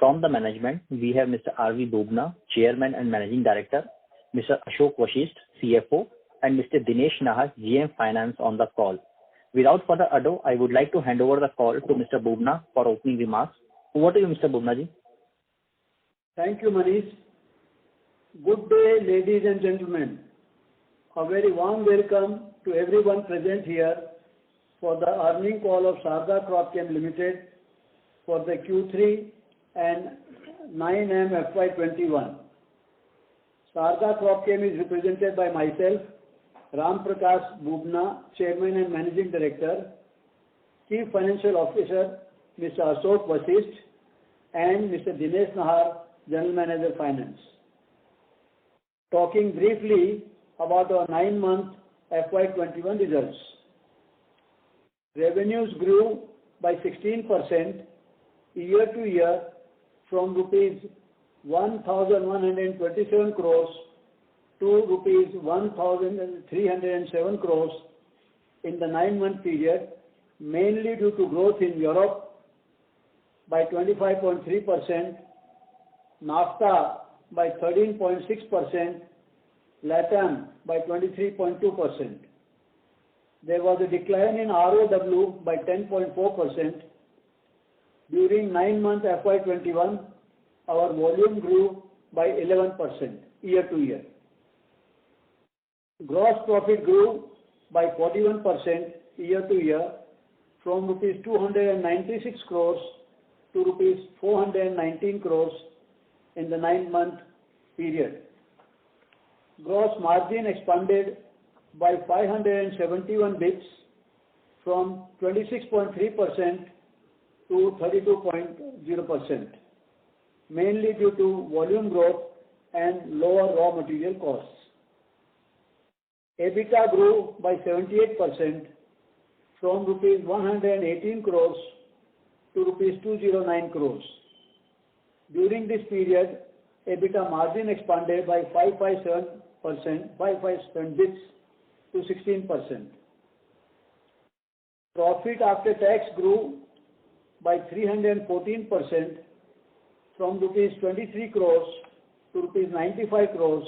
From the management, we have Mr. R.V. Bubna, Chairman and Managing Director, Mr. Ashok Vashisht, CFO, and Mr. Dinesh Nahar, GM Finance on the call. Without further ado, I would like to hand over the call to Mr. Bubna for opening remarks. Over to you, Mr. Bubna ji. Thank you, Manish. Good day, ladies and gentlemen. A very warm welcome to everyone present here for the earnings call of Sharda Cropchem Limited for the Q3 and 9M FY21. Sharda Cropchem is represented by myself, Ram Prakash Bubna, Chairman and Managing Director, Chief Financial Officer, Mr. Ashok Vashisht, and Mr. Dinesh Nahar, General Manager Finance. Talking briefly about our 9-month FY21 results. Revenues grew by 16% year to year from rupees 1,127 crores to rupees 1,307 crores in the 9-month period, mainly due to growth in Europe by 25.3%, NAFTA by 13.6%, LATAM by 23.2%. There was a decline in ROW by 10.4%. During 9-month FY21, our volume grew by 11% year to year. Gross profit grew by 41% year to year from rupees 296 crores to rupees 419 crores in the 9-month period. Gross margin expanded by 571 bps from 26.3% to 32.0%, mainly due to volume growth and lower raw material costs. EBITDA grew by 78% from rupees 118 crores to rupees 209 crores. During this period, EBITDA margin expanded by 557 bits to 16%. Profit after tax grew by 314% from rupees 23 crores to rupees 95 crores,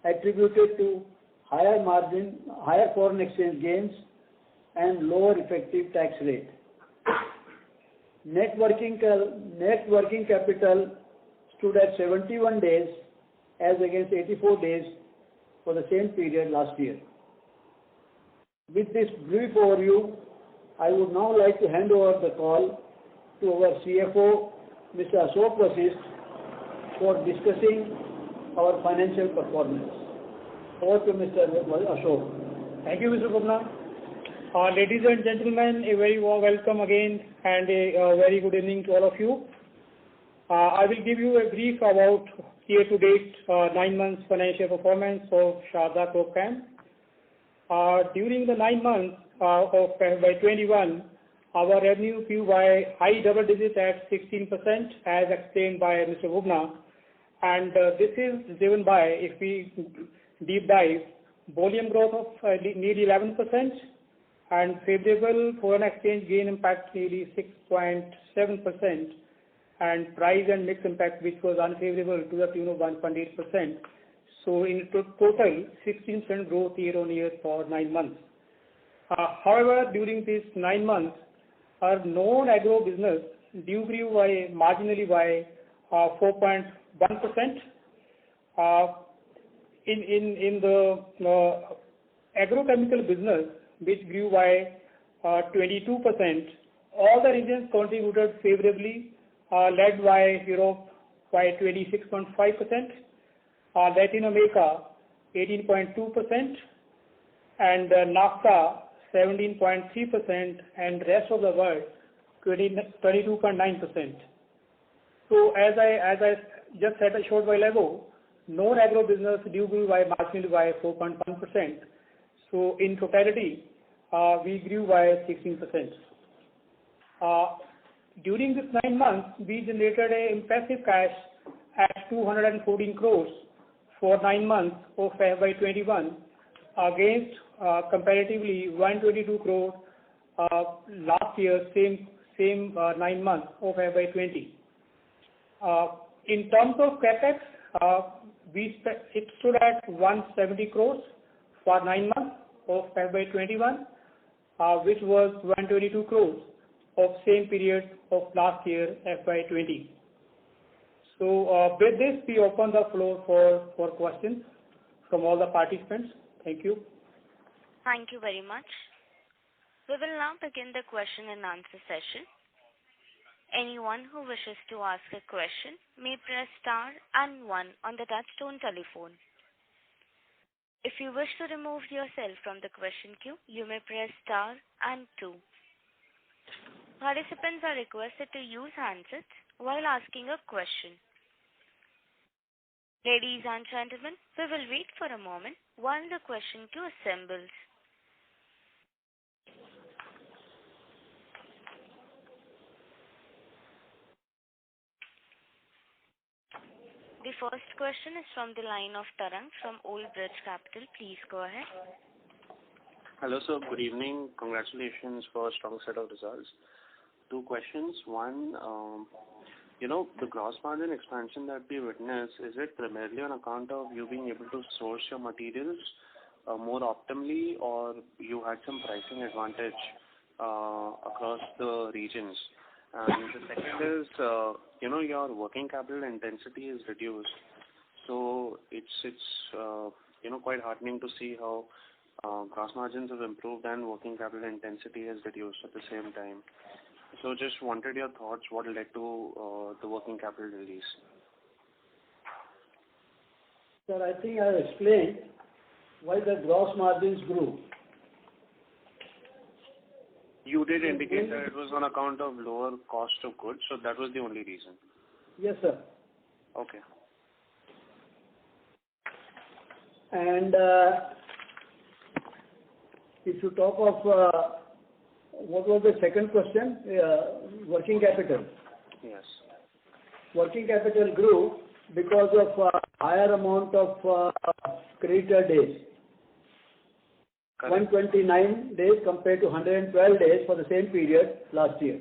attributed to higher margin, higher foreign exchange gains, and lower effective tax rate. Net working capital stood at 71 days as against 84 days for the same period last year. With this brief overview, I would now like to hand over the call to our CFO, Mr. Ashok Vashisht, for discussing our financial performance. Over to Mr. Ashok. Thank you, Mr. Bubna. Ladies and gentlemen, a very warm welcome again and a very good evening to all of you. I will give you a brief about year-to-date 9 months financial performance of Sharda Cropchem. During the 9 months of FY21, our revenue grew by high double digits at 16%, as explained by Mr. Bubna. And this is driven by, if we deep dive, volume growth of nearly 11% and favorable foreign exchange gain impact nearly 6.7%, and price and mix impact which was unfavorable to the tune of 1.8%. So in total, 16% growth year on year for 9 months. However, during these 9 months, our non-agro business grew by marginally by 4.1%. In the agrochemical business, which grew by 22%, all the regions contributed favorably, led by Europe by 26.5%, Latin America 18.2%, and NAFTA 17.3%, and rest of the world 22.9%. So as I just said a short while ago, non-agro business grew by marginally by 4.1%. So in totality, we grew by 16%. During this 9 months, we generated an impressive cash at 214 crores for 9 months of FY21 against comparatively 122 crore last year, same 9 months of FY20. In terms of CapEx, it stood at 170 crores for 9 months of FY21, which was 122 crores of same period of last year, FY20. So with this, we open the floor for questions from all the participants. Thank you. Thank you very much. We will now begin the question and answer session. Anyone who wishes to ask a question may press star and 1 on the touchtone telephone. If you wish to remove yourself from the question queue, you may press star and 2. Participants are requested to use handsets while asking a question. Ladies and gentlemen, we will wait for a moment while the question queue assembles. The first question is from the line of Tarang from Old Bridge Capital. Please go ahead. Hello, sir. Good evening. Congratulations for a strong set of results. 2 questions. One, the gross margin expansion that we witnessed, is it primarily on account of you being able to source your materials more optimally, or you had some pricing advantage across the regions? And the second is, your working capital intensity is reduced. So it's quite heartening to see how gross margins have improved and working capital intensity has reduced at the same time. So just wanted your thoughts, what led to the working capital release? Sir, I think I explained why the gross margins grew. You did indicate that it was on account of lower cost of goods, so that was the only reason. Yes, sir. Okay. And if you talk of what was the second question? Working capital. Yes. Working capital grew because of higher amount of creditor days. Correct. 129 days compared to 112 days for the same period last year.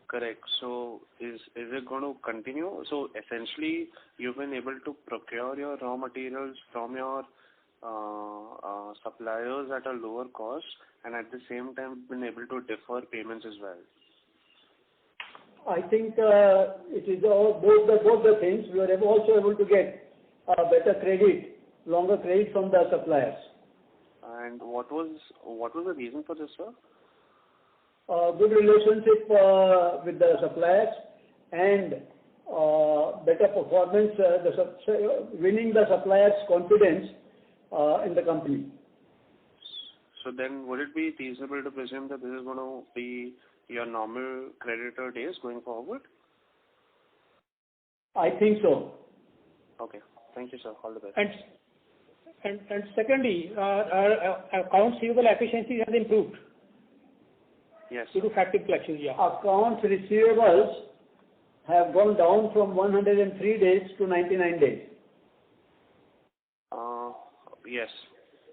Correct. So is it going to continue? So essentially, you've been able to procure your raw materials from your suppliers at a lower cost, and at the same time been able to defer payments as well. I think it is both the things. We are also able to get better credit, longer credit from the suppliers. And what was the reason for this, sir? Good relationship with the suppliers and better performance, winning the suppliers' confidence in the company. So then, would it be reasonable to presume that this is going to be your normal creditor days going forward? I think so. Okay. Thank you, sir. All the best. And secondly, our accounts receivable efficiency has improved. Yes. Due to factory collections, yeah. Accounts receivables have gone down from 103 days to 99 days. Yes.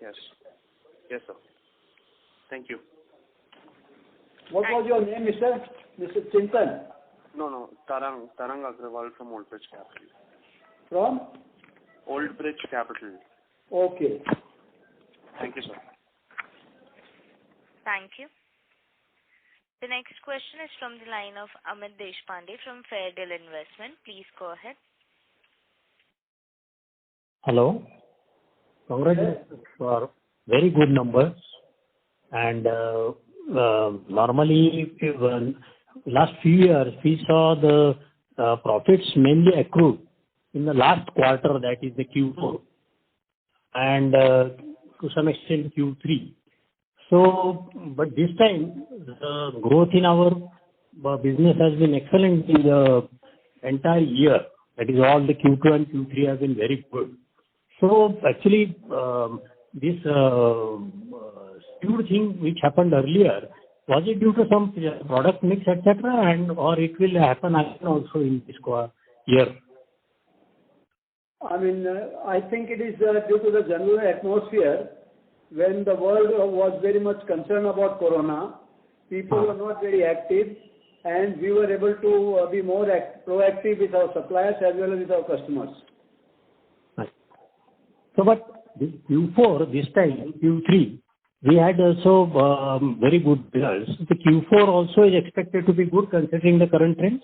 Yes, sir. Thank you. What was your name, Mr. Chintan? No. Tarang Agrawal from Old Bridge Capital. From? Old Bridge Capital. Okay. Thank you, sir. Thank you. The next question is from the line of Amit Deshpande from Fairdeal Investment. Please go ahead. Hello. Congratulations for very good numbers. And normally, last few years, we saw the profits mainly accrued in the last quarter, that is the Q4, and to some extent Q3. So, but this time, the growth in our business has been excellent in the entire year. That is, all the Q2 and Q3 have been very good. So, actually, this skewed thing which happened earlier, was it due to some product mix, etc., and or it will happen again also in this year? I mean, I think it is due to the general atmosphere. When the world was very much concerned about corona, people were not very active, and we were able to be more proactive with our suppliers as well as with our customers. Right. So, but this Q4, this time, Q3, we had also very good results. The Q4 also is expected to be good considering the current trends?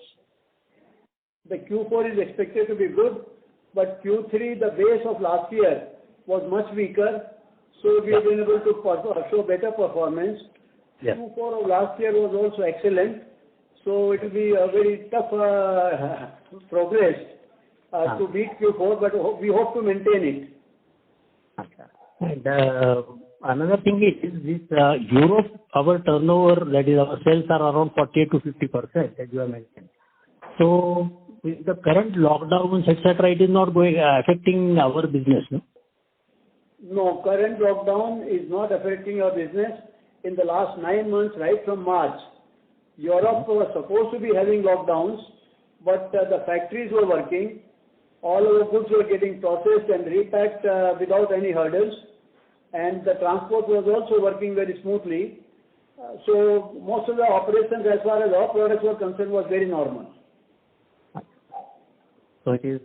The Q4 is expected to be good, but Q3, the base of last year was much weaker, so we have been able to show better performance. Yes. Q4 of last year was also excellent, so it will be a very tough progress to beat Q4, but we hope to maintain it. Okay. And another thing is this Europe, our turnover, that is our sales are around 48 to 50%, as you have mentioned. So with the current lockdowns, etc., it is not affecting our business, no? No, current lockdown is not affecting our business. In the last 9 months, right from March, Europe was supposed to be having lockdowns, but the factories were working. All our goods were getting processed and repacked without any hurdles, and the transport was also working very smoothly. So most of the operations as far as our products were concerned was very normal. So it is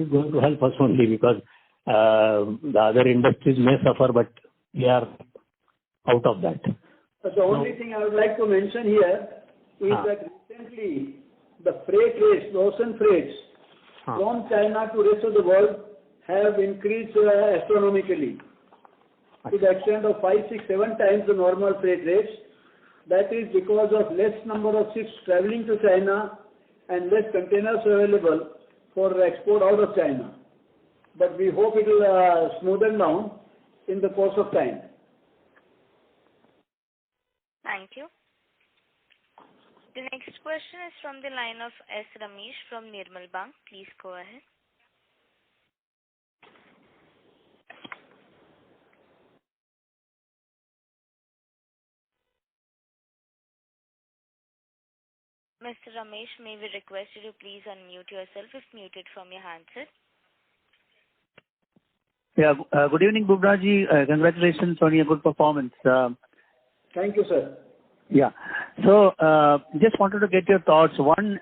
going to help us only because the other industries may suffer, but we are out of that. The only thing I would like to mention here is that recently the freight rates, the ocean freights from China to rest of the world have increased astronomically to the extent of 5, 6, 7 times the normal freight rates. That is because of less number of ships traveling to China and less containers available for export out of China. But we hope it will smoothen down in the course of time. Thank you. The next question is from the line of S. Ramesh from Nirmal Bang. Please go ahead. Mr. Ramesh, may we request you to please unmute yourself if muted from your handset? Yeah, good evening, Bubna ji. Congratulations on your good performance. Thank you, sir. Yeah. So, just wanted to get your thoughts. One,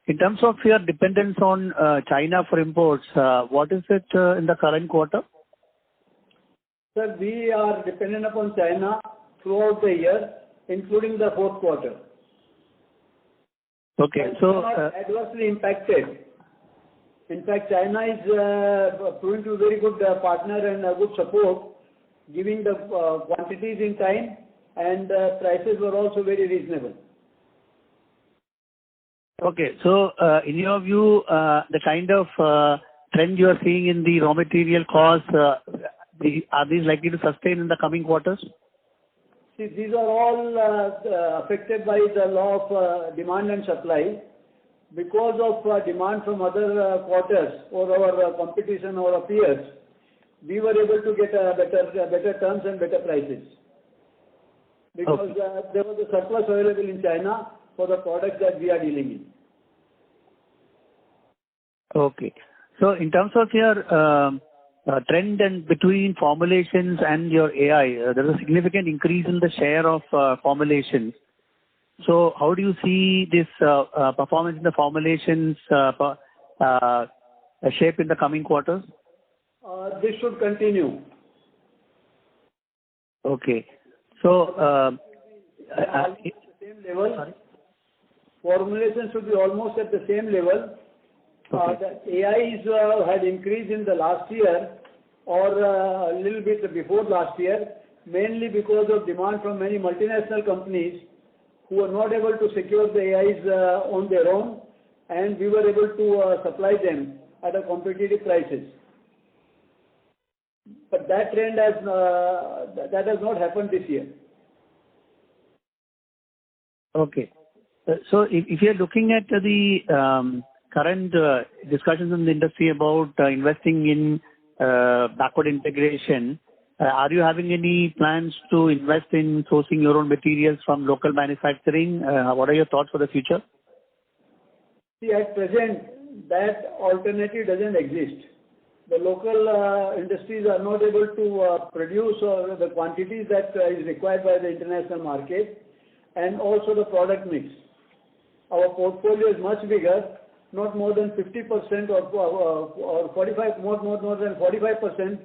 in terms of your dependence on China for imports, what is it in the current quarter? Sir, we are dependent upon China throughout the year, including the fourth quarter. Okay, so we are not adversely impacted. In fact, China is proving to be a very good partner and a good support, giving the quantities in time, and prices were also very reasonable. Okay, so in your view, the kind of trend you are seeing in the raw material costs, are these likely to sustain in the coming quarters? See, these are all affected by the law of demand and supply. Because of demand from other quarters or our competition or our peers, we were able to get better terms and better prices. Because there was a surplus available in China for the products that we are dealing in. Okay. So in terms of your trend and between formulations and your AI, there is a significant increase in the share of formulations. So how do you see this performance in the formulations shape in the coming quarters? This should continue. Okay. So at the same level. Sorry? Formulation should be almost at the same level. Okay. The AIs had increased in the last year or a little bit before last year, mainly because of demand from many multinational companies who were not able to secure the AIs on their own, and we were able to supply them at a competitive prices. But that trend has not happened this year. Okay. So if you're looking at the current discussions in the industry about investing in backward integration, are you having any plans to invest in sourcing your own materials from local manufacturing? What are your thoughts for the future? See, at present, that alternative doesn't exist. The local industries are not able to produce the quantities that is required by the international market. and also the product mix. Our portfolio is much bigger, not more than 50% or 45, more than 45%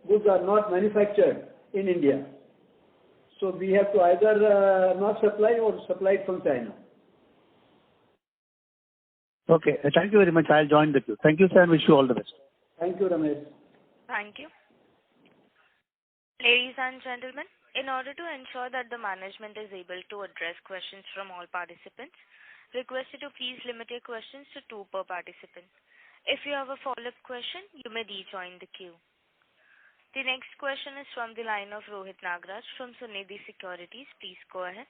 goods are not manufactured in India. So we have to either not supply or supply it from China. Okay. Thank you very much. I'll join the queue. Thank you, sir, and wish you all the best. Thank you, Ramesh. Thank you. Ladies and gentlemen, in order to ensure that the management is able to address questions from all participants, request you to please limit your questions to 2 per participant. If you have a follow-up question, you may rejoin the queue. The next question is from the line of Rohit Nagraj from Sunidhi Securities. Please go ahead.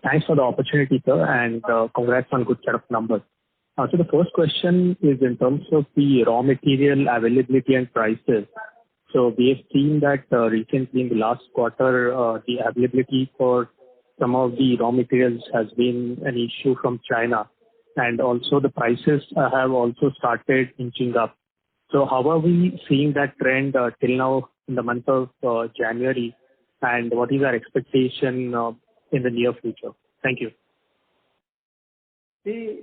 Thanks for the opportunity, sir, and congrats on good set of numbers. So the first question is in terms of the raw material availability and prices. So we have seen that recently in the last quarter, the availability for some of the raw materials has been an issue from China, and also the prices have also started inching up. So how are we seeing that trend till now in the month of January, and what is our expectation in the near future? Thank you. See,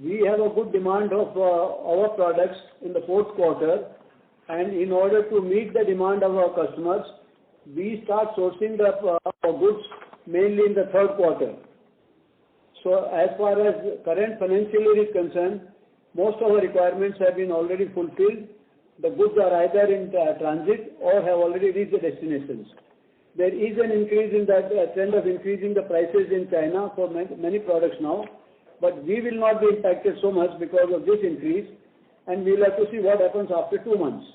we have a good demand of our products in the fourth quarter, and in order to meet the demand of our customers, we start sourcing our goods mainly in the third quarter. So as far as current financial year is concerned, most of our requirements have been already fulfilled. The goods are either in transit or have already reached the destinations. There is an increase in that trend of increasing the prices in China for many products now, but we will not be impacted so much because of this increase, and we'll have to see what happens after 2 months.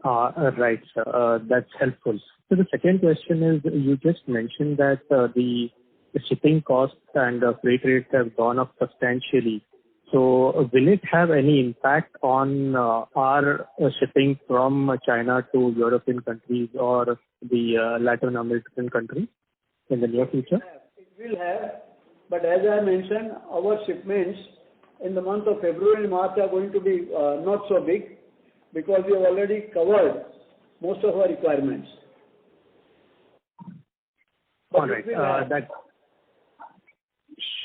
Right, sir. That's helpful. So the second question is, you just mentioned that the shipping costs and freight rates have gone up substantially. So will it have any impact on our shipping from China to European countries or the Latin American countries in the near future? It will have, but as I mentioned, our shipments in the month of February and March are going to be not so big because we have already covered most of our requirements. All right.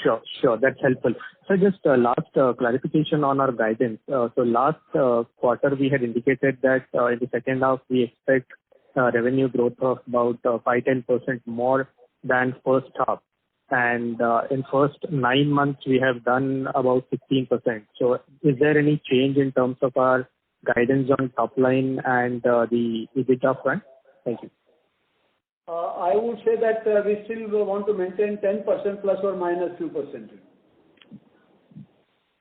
Sure. That's helpful. So just last clarification on our guidance. So last quarter we had indicated that in the second half we expect revenue growth of about 5-10% more than first half. And in first 9 months we have done about 16%. So is there any change in terms of our guidance on top line and the EBITDA front? Thank you. I would say that we still want to maintain 10% plus or minus 2%.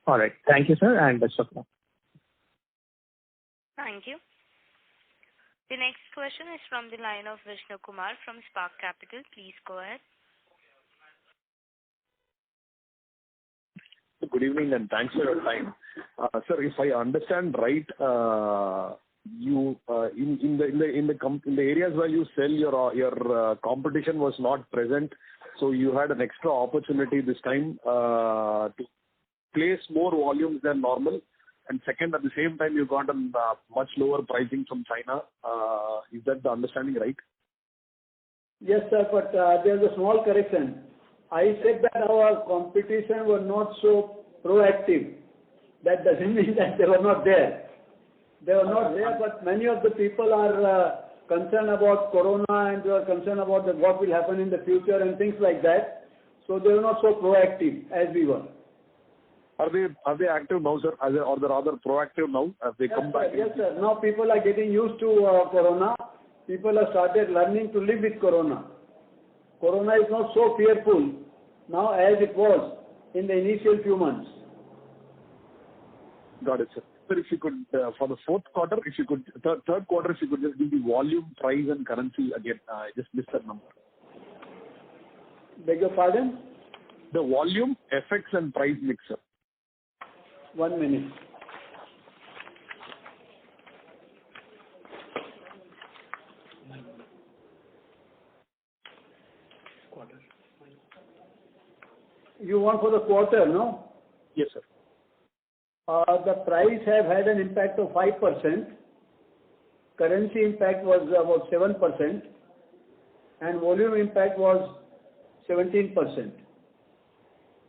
All right. Thank you, sir, and best of luck. Thank you. The next question is from the line of Vishnu Kumar from Spark Capital. Please go ahead. Good evening and thanks for your time. Sir, if I understand right, you in the areas where you sell your competition was not present, so you had an extra opportunity this time to place more volumes than normal, and second, at the same time you got a much lower pricing from China. Is that the understanding right? Yes, sir, but there's a small correction. I said that our competition were not so proactive. That doesn't mean that they were not there. They were not there, but many of the people are concerned about Corona and they are concerned about what will happen in the future and things like that. So they were not so proactive as we were. Are they active now, sir? Are they rather proactive now? Have they come back? Yes, sir. Now people are getting used to Corona. People have started learning to live with Corona. Corona is not so fearful now as it was in the initial few months. Got it, sir. Sir, if you could, for the fourth quarter, third quarter, if you could just give the volume, price and currency again. I just missed that number. Beg your pardon? The volume, FX and price mix, sir. 1 minute. You want for the quarter, no? Yes, sir. The price have had an impact of 5%. Currency impact was about 7%. and volume impact was 17%.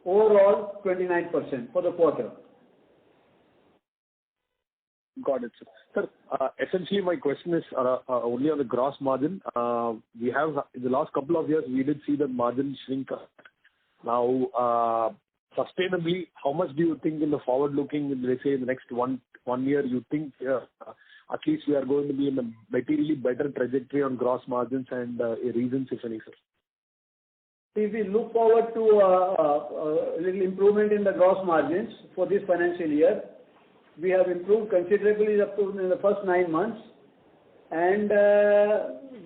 Overall, 29% for the quarter. Got it, sir. Sir, essentially my question is only on the gross margin. We have, in the last couple of years, we did see the margin shrink. Now, sustainably, how much do you think in the forward looking, let's say in the next one year, you think at least we are going to be in a materially better trajectory on gross margins, and reasons, if any, sir? If we look forward to a little improvement in the gross margins for this financial year, we have improved considerably up to in the first 9 months, and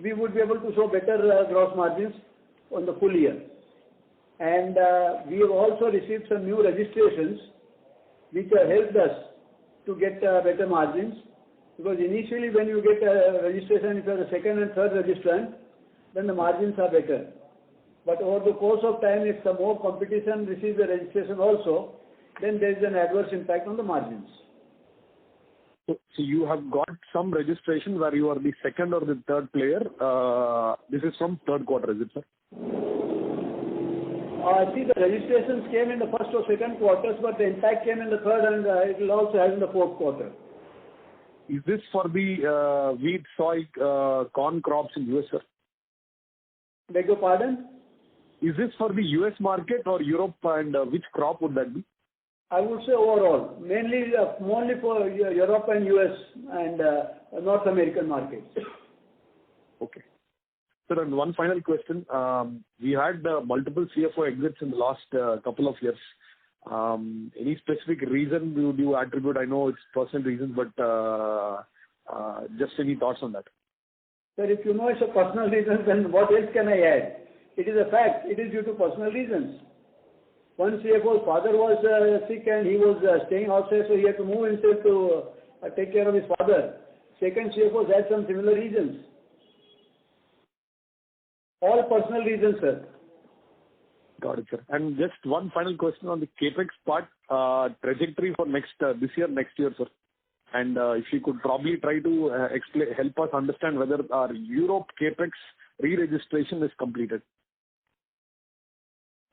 we would be able to show better gross margins on the full year. And we have also received some new registrations which have helped us to get better margins, because initially when you get a registration, if you are the second and third registrant, then the margins are better. But over the course of time, if some more competition receives the registration also, then there is an adverse impact on the margins. So you have got some registration where you are the second or the third player. This is from third quarter, is it, sir? See, the registrations came in the first or second quarters, but the impact came in the third, and it will also have in the fourth quarter. Is this for the wheat, soy, corn crops in US, sir? Beg your pardon? Is this for the US market or Europe, and which crop would that be? I would say overall, mainly only for Europe and US and North American markets. Okay. Sir, and one final question. We had multiple CFO exits in the last couple of years. Any specific reason would you attribute? I know it's personal reasons, but just any thoughts on that? Sir, if you know it's a personal reason, then what else can I add? It is a fact. It is due to personal reasons. One CFO's father was sick and he was staying outside, so he had to move himself to take care of his father. Second CFO's had some similar reasons. All personal reasons, sir. Got it, sir. And just one final question on the capex part, trajectory for this year, next year, sir. And if you could probably try to help us understand whether our Europe capex re-registration is completed.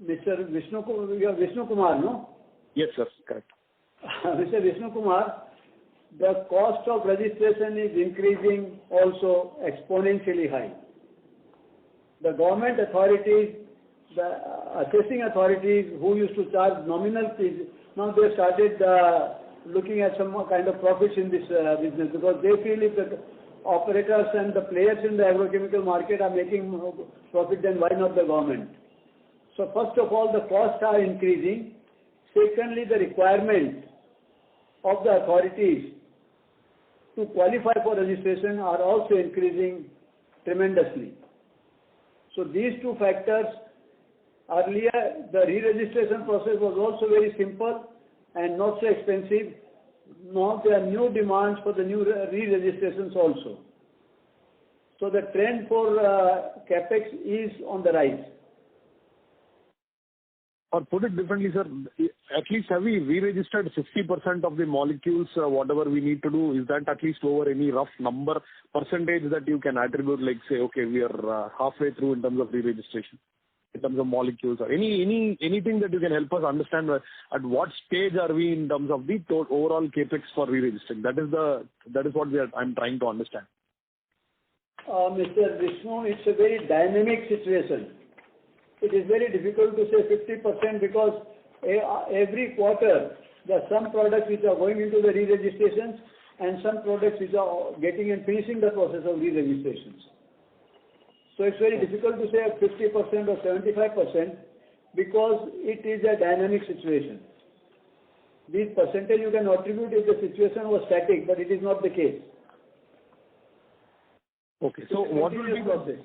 Mr. Vishnu Kumar, no? Yes, sir. Correct. Mr. Vishnu Kumar, the cost of registration is increasing also exponentially high. The government authorities, the assessing authorities who used to charge nominal fees, now they started looking at some kind of profits in this business, because they feel if the operators and the players in the agrochemical market are making profit, then why not the government? So first of all, the costs are increasing. Secondly, the requirement of the authorities to qualify for registration are also increasing tremendously. So these two factors, earlier the re-registration process was also very simple and not so expensive. Now there are new demands for the new re-registrations also. So the trend for capex is on the rise. Or put it differently, sir, at least have we re-registered 50% of the molecules, whatever we need to do? Is that at least over any rough number, percentage that you can attribute, like say, okay, we are halfway through in terms of re-registration, in terms of molecules, or anything that you can help us understand at what stage are we in terms of the overall capex for re-registering? That is what I'm trying to understand. Mr. Vishnu, it's a very dynamic situation. It is very difficult to say 50% because every quarter there are some products which are going into the re-registrations and some products which are getting and finishing the process of re-registrations. So it's very difficult to say 50% or 75% because it is a dynamic situation. This percentage you can attribute if the situation was static, but it is not the case. Okay, so what will be the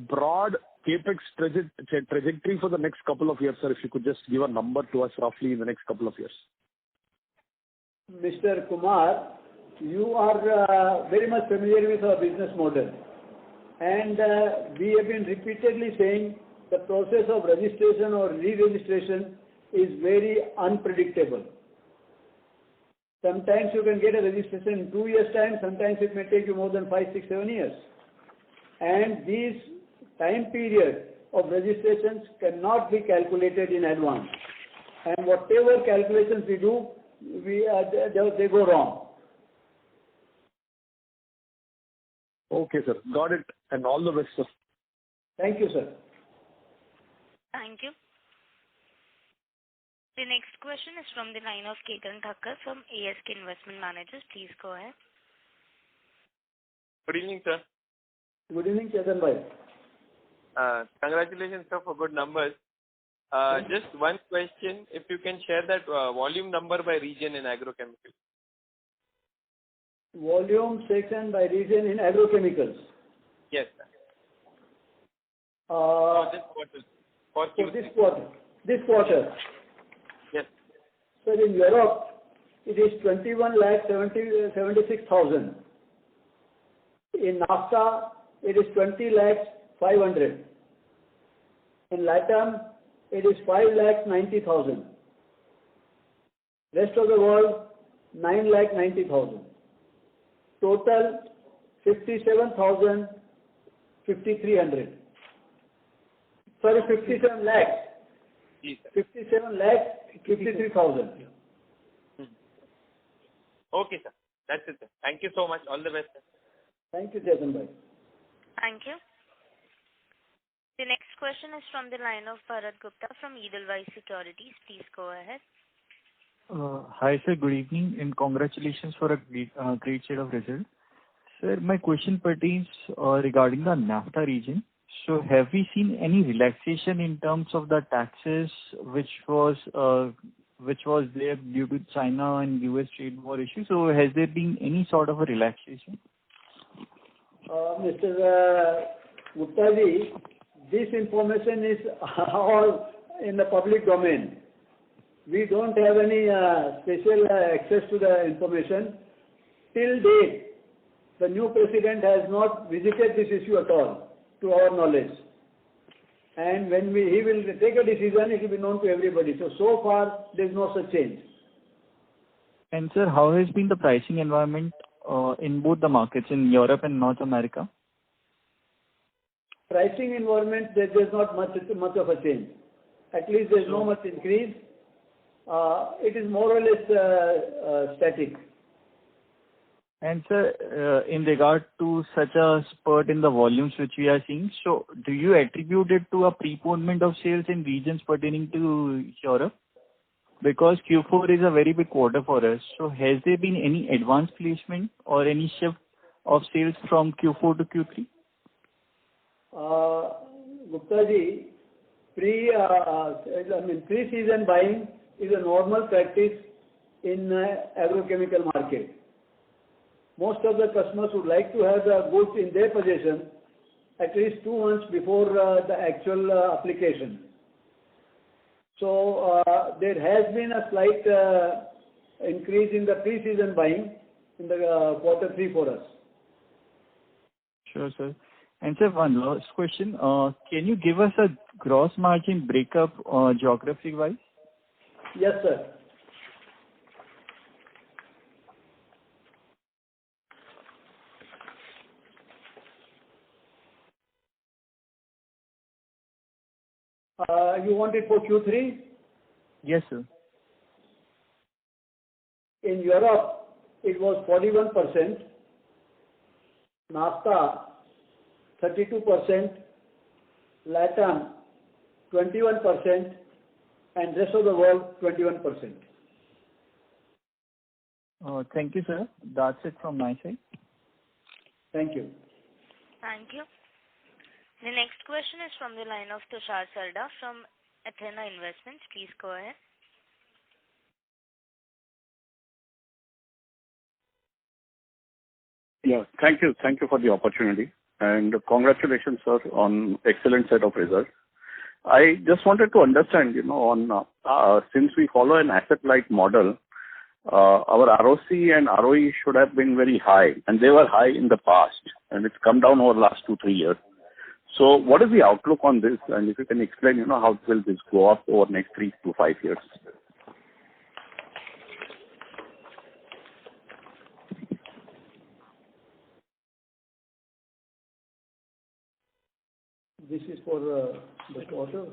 broad capex trajectory for the next couple of years, sir? If you could just give a number to us roughly in the next couple of years. Mr. Kumar, you are very much familiar with our business model. And we have been repeatedly saying the process of registration or re-registration is very unpredictable. Sometimes you can get a registration in 2 years' time, sometimes it may take you more than 5, 6, 7 years. And these time period of registrations cannot be calculated in advance. And whatever calculations we do, they go wrong. Okay, sir. Got it. And all the best, sir. Thank you, sir. Thank you. The next question is from the line of Ketan Thakkar from ASK Investment Managers. Please go ahead. Good evening, sir. Good evening, Chetan bhai. Congratulations, sir, for good numbers. Just one question, if you can share that volume number by region in agrochemicals. Volume section by region in agrochemicals. Yes, sir. For this quarter. This quarter. Yes. Sir, in Europe, it is 21,76,000. In NAFTA, it is 20,500,000. In LATAM, it is 5,90,000. Rest of the world, 9,90,000. Total, 57,300. Sorry, 57 lakhs. 57 lakhs, 53,000. Okay, sir. That's it, sir. Thank you so much. All the best, sir. Thank you, Chetan bhai. Thank you. The next question is from the line of Bharat Gupta from Edelweiss Securities. Please go ahead. Hi, sir. Good evening, and congratulations for a great set of results. Sir, my question pertains regarding the NAFTA region. So have we seen any relaxation in terms of the taxes which was there due to China and US trade war issues? So has there been any sort of a relaxation? Mr. Gupta ji, this information is all in the public domain. We don't have any special access to the information. Till date, the new president has not visited this issue at all, to our knowledge. And when he will take a decision, it will be known to everybody. So far, there is no such change. And sir, how has been the pricing environment in both the markets, in Europe and North America? Pricing environment, there's not much of a change. At least there's no much increase. It is more or less static. And sir, in regard to such a spurt in the volumes which we are seeing, so do you attribute it to a preponement of sales in regions pertaining to Europe? Because Q4 is a very big quarter for us. So has there been any advance placement or any shift of sales from Q4 to Q3? Gupta ji, pre-season buying is a normal practice in agrochemical market. Most of the customers would like to have the goods in their possession at least 2 months before the actual application. So there has been a slight increase in the pre-season buying in the quarter 3 for us. Sure, sir. And sir, one last question. Can you give us a gross margin breakup geography-wise? Yes, sir. You want it for Q3? Yes, sir. In Europe, it was 41%, NAFTA 32%, LATAM 21%, and rest of the world 21%. Thank you, sir. That's it from my side. Thank you. Thank you. The next question is from the line of Tushar Sarda from Athena Investments. Please go ahead. Yeah, thank you. Thank you for the opportunity. And congratulations, sir, on excellent set of results. I just wanted to understand, since we follow an asset-light model, our ROC and ROE should have been very high, and they were high in the past, and it's come down over the last 2-3 years. So what is the outlook on this? And if you can explain, how will this go up over the next 3 to 5 years? This is for the quarter.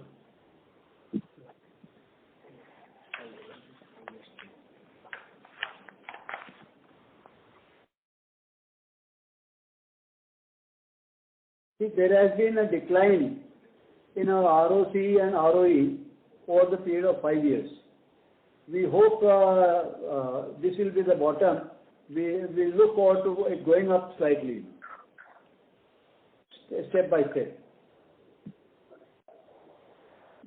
See, there has been a decline in our ROC and ROE over the period of 5 years. We hope this will be the bottom. We look forward to it going up slightly, step by step.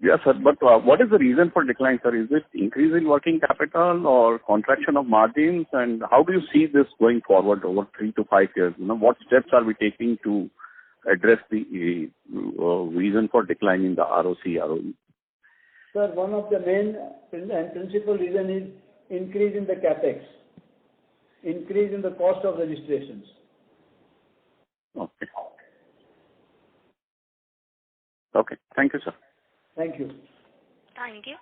Yes, sir. But what is the reason for decline, sir? Is it increase in working capital or contraction of margins? And how do you see this going forward over 3 to 5 years? What steps are we taking to address the reason for decline in the ROC, ROE? Sir, one of the main and principal reason is increase in the capex, increase in the cost of registrations. Okay. Okay. Thank you, sir. Thank you. Thank you.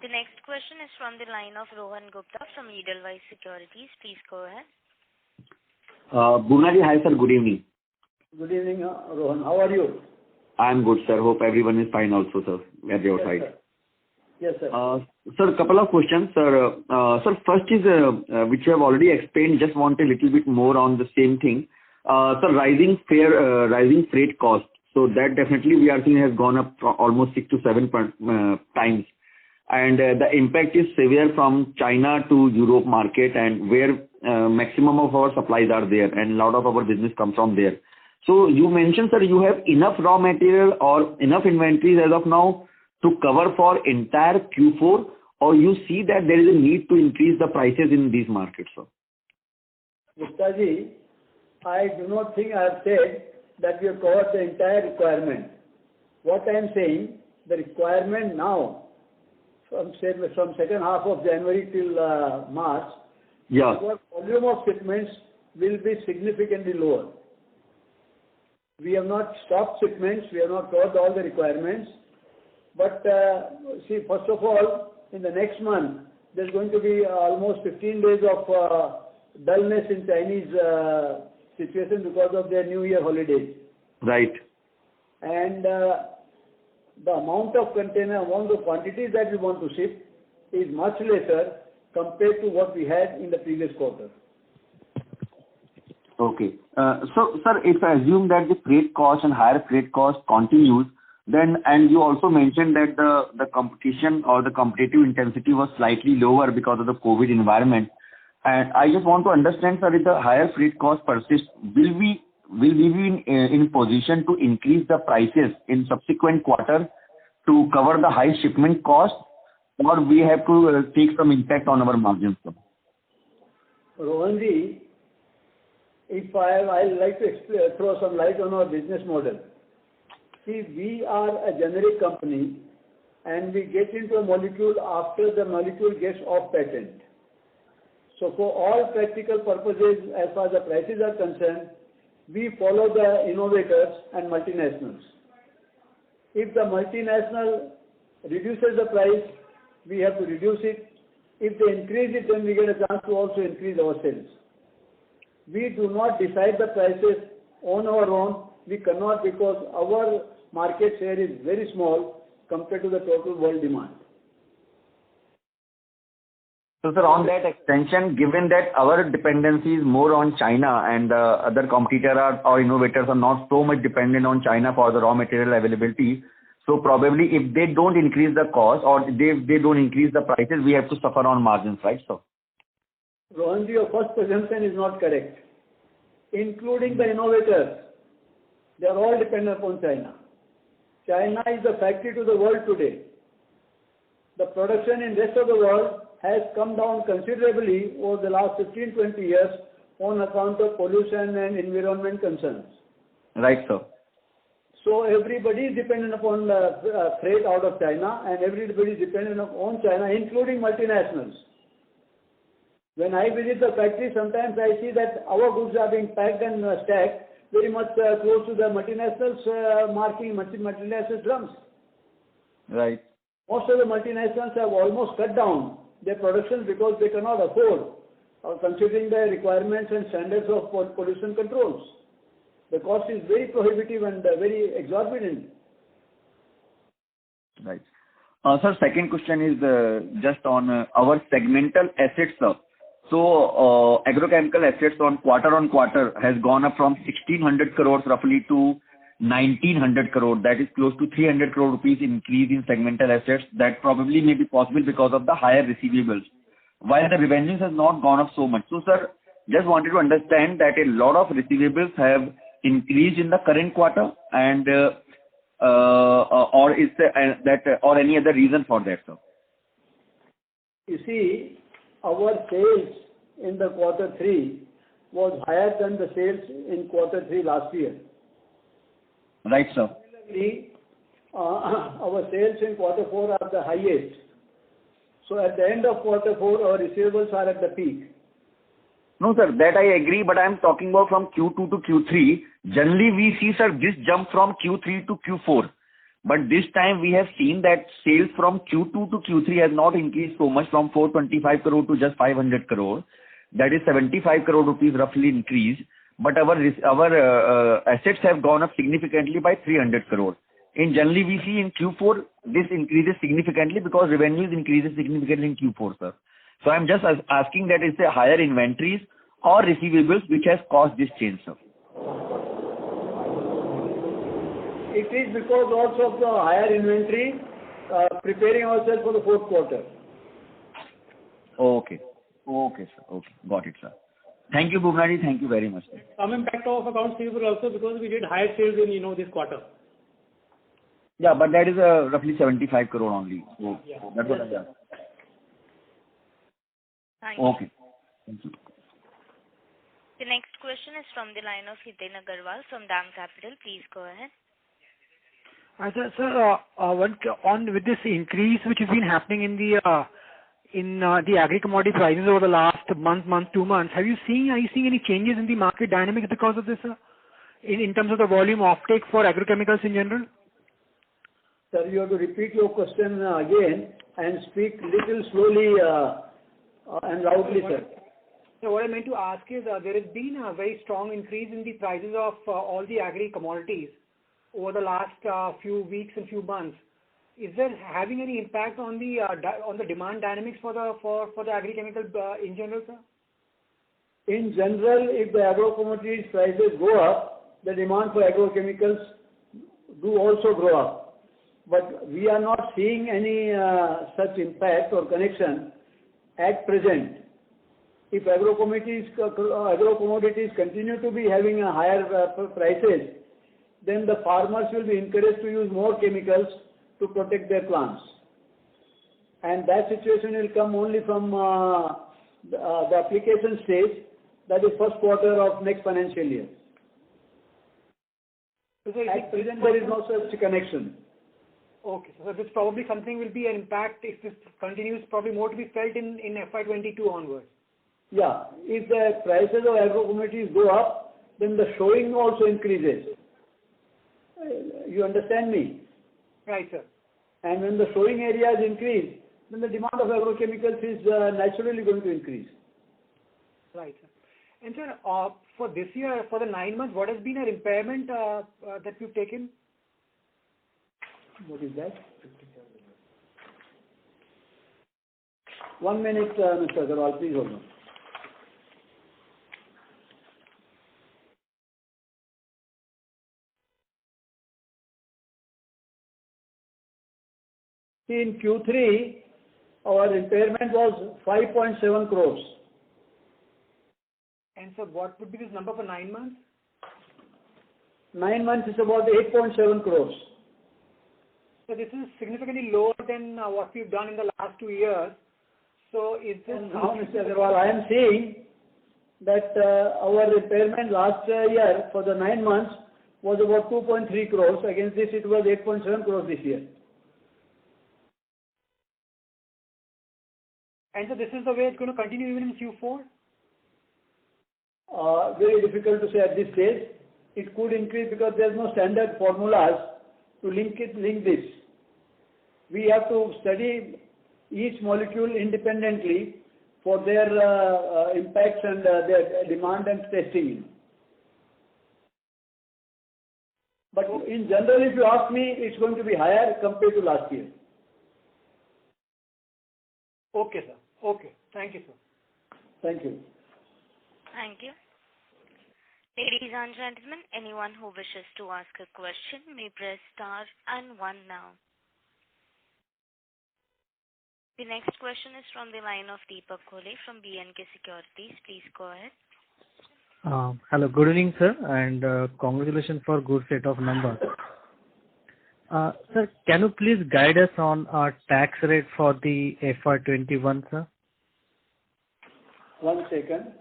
The next question is from the line of Rohan Gupta from Edelweiss Securities. Please go ahead. Bhuvnaji, hi sir, good evening. Good evening, Rohan. How are you? I'm good, sir. Hope everyone is fine also, sir, at your side. Sir. Yes, sir. Sir, a couple of questions, sir. Sir, first is, which you have already explained, just want a little bit more on the same thing. Sir, rising freight cost. So that definitely we are seeing has gone up from almost 6 to 7 times. And the impact is severe from China to Europe market, and where maximum of our supplies are there and a lot of our business comes from there. So you mentioned, sir, you have enough raw material or enough inventories as of now to cover for entire Q4, or you see that there is a need to increase the prices in these markets, sir? Gupta ji, I do not think I have said that we have covered the entire requirement. What I am saying, the requirement now, from second half of January till March, our volume of shipments will be significantly lower. We have not stopped shipments, we have not covered all the requirements. But see, first of all, in the next month, there's going to be almost 15 days of dullness in Chinese situation because of their New Year holidays. Right. And the amount of quantities that we want to ship is much lesser compared to what we had in the previous quarter. Okay. So, sir, if I assume that the freight cost and higher freight cost continues, then, and you also mentioned that the competition or the competitive intensity was slightly lower because of the COVID environment. And I just want to understand, sir, if the higher freight cost persists, will we be in position to increase the prices in subsequent quarter to cover the high shipment cost, or we have to take some impact on our margins, sir? Rohanji, if I'd like to throw some light on our business model. See, we are a generic company and we get into a molecule after the molecule gets off patent. So for all practical purposes, as far as the prices are concerned, we follow the innovators and multinationals. If the multinational reduces the price, we have to reduce it. If they increase it, then we get a chance to also increase our sales. We do not decide the prices on our own. We cannot, because our market share is very small compared to the total world demand. So, sir, on that extension, given that our dependency is more on China and other competitors or innovators are not so much dependent on China for the raw material availability, so probably if they don't increase the cost or they don't increase the prices, we have to suffer on margins, right, sir? Rohanji, your first presumption is not correct. Including the innovators, they are all dependent upon China. China is the factory to the world today. The production in rest of the world has come down considerably over the last 15-20 years on account of pollution and environment concerns. Right, sir. So everybody is dependent upon freight out of China, and everybody is dependent on China, including multinationals. When I visit the factory, sometimes I see that our goods are being packed and stacked very much close to the multinationals marking multinational drums. Right. Most of the multinationals have almost cut down their production because they cannot afford, considering the requirements and standards of pollution controls. The cost is very prohibitive and very exorbitant. Right. Sir, second question is just on our segmental assets, sir. So, agrochemical assets on quarter has gone up from 1,600 crores roughly to 1,900 crore. That is close to 300 crore rupees increase in segmental assets. That probably may be possible because of the higher receivables, while the revenues has not gone up so much. So, sir, just wanted to understand that a lot of receivables have increased in the current quarter, and or is there or any other reason for that, sir? You see, our sales in the quarter 3 was higher than the sales in quarter 3 last year. Right, sir. Similarly, our sales in quarter 4 are the highest. So at the end of quarter 4, our receivables are at the peak. No, sir, that I agree, but I am talking about from Q2 to Q3. Generally, we see, sir, this jump from Q3 to Q4. But this time we have seen that sales from Q2 to Q3 has not increased so much, from 425 crore to just 500 crore. That is 75 crore rupees roughly increase. But our assets have gone up significantly by 300 crore. In generally, we see in Q4 this increases significantly because revenues increases significantly in Q4, sir. So I'm just asking that is the higher inventories or receivables which has caused this change, sir? It is because also of the higher inventory, preparing ourselves for the fourth quarter. Okay. Okay, sir. Okay. Got it, sir. Thank you, Bubna ji. Thank you very much, sir. Some impact of accounts receivable also because we did higher sales in, this quarter. Yeah, but that is roughly 75 crore only. So Yeah. That's what I got. Thank you. Okay. Thank you. The next question is from the line of Hiten Agarwal from DAM Capital. Please go ahead. Sir, with this increase which has been happening in the agri-commodity prices over the last month, 2 months, are you seeing any changes in the market dynamics because of this, sir? In terms of the volume offtake for agrochemicals in general? Sir, you have to repeat your question again and speak little slowly and loudly, sir. So what I meant to ask is, there has been a very strong increase in the prices of all the agri-commodities over the last few weeks and few months. Is that having any impact on the demand dynamics for the agri-chemical in general, sir? In general, if the agro-commodities prices go up, the demand for agrochemicals do also grow up. But we are not seeing any such impact or connection at present. If agro-commodities continue to be having a higher prices, then the farmers will be encouraged to use more chemicals to protect their plants. And that situation will come only from the application stage, that is first quarter of next financial year. So at present, there is no such connection. Okay, so this probably something will be an impact if this continues, probably more to be felt in FY22 onwards. Yeah, if the prices of agro-commodities go up, then the sowing also increases. You understand me? Right, sir. And when the sowing areas increase, then the demand of agrochemicals is naturally going to increase. Right, sir. And sir, for this year, for the 9 months, what has been our impairment that we've taken? What is that? 1 minute, Mr. Agarwal, please hold on. In Q3, our impairment was 5.7 crores. And so what would be this number for 9 months? 9 months is about 8.7 crores. So this is significantly lower than what we've done in the last 2 years. So is this... Now, Mr. Agarwal, I am saying that our impairment last year for the 9 months was about 2.3 crores. Against this, it was 8.7 crores this year. And so this is the way it's going to continue even in Q4? Very difficult to say at this stage. It could increase because there's no standard formulas to link this. We have to study each molecule independently for their impacts and their demand and testing. But in general, if you ask me, it's going to be higher compared to last year. Okay, sir. Okay. Thank you, sir. Thank you. Thank you. Ladies and gentlemen, anyone who wishes to ask a question may press star and one now. The next question is from the line of Deepak Khole from B&K Securities. Please go ahead. Hello. Good evening, sir, and congratulations for good set of numbers. Sir, can you please guide us on our tax rate for the FY21, sir? 1 second.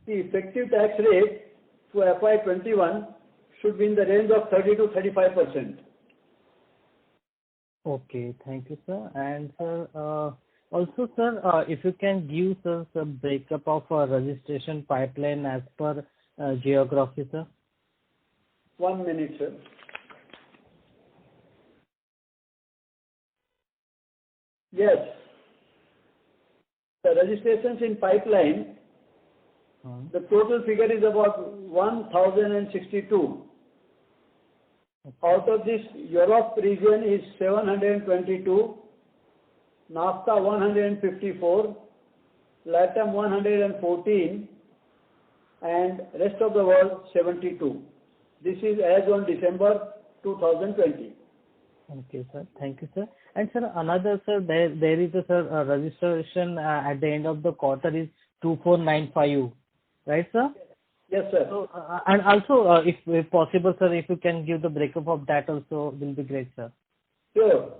The effective tax rate for FY21 should be in the range of 30 to 35%. Okay, thank you, sir. And sir, also, sir, if you can give us a breakup of our registration pipeline as per geography, sir. 1 minute, sir. Yes. The registrations in pipeline, the total figure is about 1,062. Out of this, Europe region is 722, NAFTA 154, LATAM 114, and rest of the world 72. This is as on December 2020. Okay, sir. Thank you, sir. And sir, another, sir, there is a, sir, registration at the end of the quarter is 2495, right, sir? Yes, sir. So, and also, if possible, sir, if you can give the breakup of that also, will be great, sir. Sure.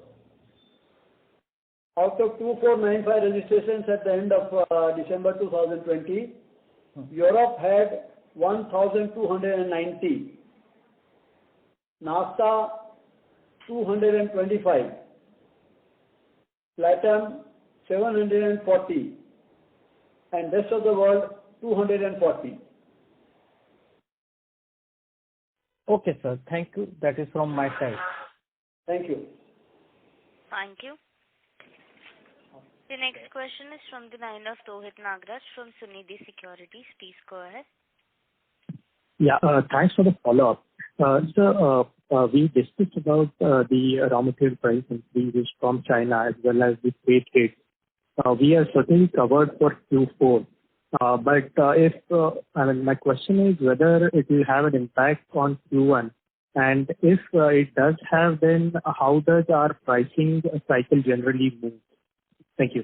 Out of 2495 registrations at the end of December 2020, Europe had 1,290, NAFTA 225, LATAM 740, and rest of the world 240. Okay, sir. Thank you. That is from my side. Thank you. Thank you. The next question is from the line of Rohit Nagraj from Sunidhi Securities. Please go ahead. Yeah, thanks for the follow-up. Sir, we discussed about the raw material price increases from China as well as the freight rates. We are certainly covered for Q4. But my question is whether it will have an impact on Q1, and if it does have, then how does our pricing cycle generally move? Thank you.